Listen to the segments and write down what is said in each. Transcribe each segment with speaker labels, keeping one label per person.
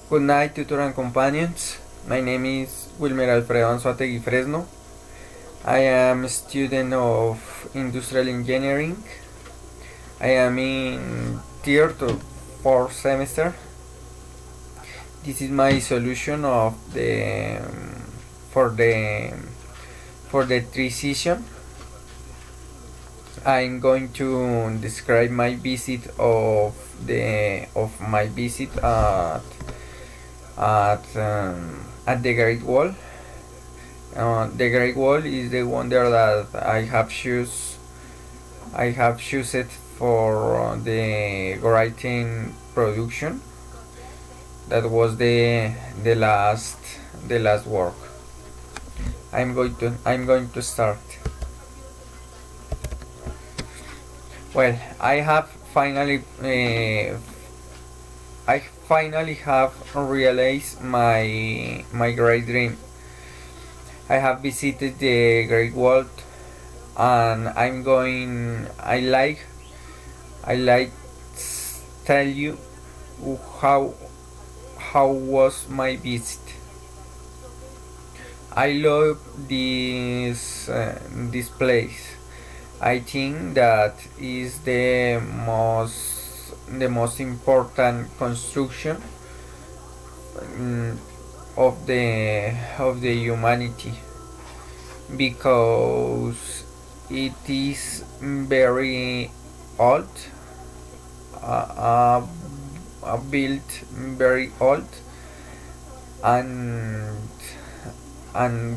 Speaker 1: Good night, tutor and companions. My name is Wilmer Alfredo Anzuategui Fresno. I am a student of industrial engineering. I am in third or fourth semester. This is my solution of the for the for the transition. I'm going to describe my visit of my visit at the Great Wall. The Great Wall is the wonder that I have chosen for the writing production. That was the last work. I'm going to start. Well, I finally have realized my great dream. I have visited the Great Wall, and I like tell you how was my visit. I love this place. I think that is the most important construction of the humanity, because it is very old, built very old, and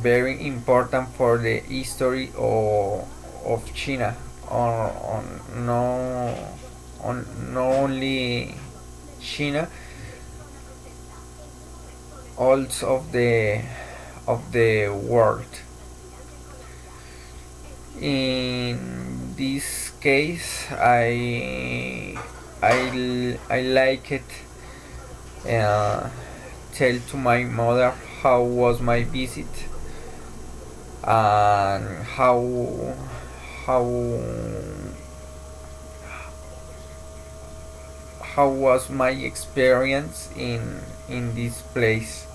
Speaker 1: very important for the history of China, or not only China, also of the world. In this case, I like it. Tell to my mother how was my visit, and how was my experience in this place.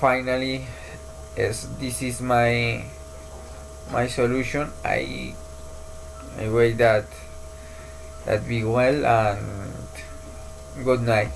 Speaker 1: Finally, as this is my solution, I wait that be well, and good night.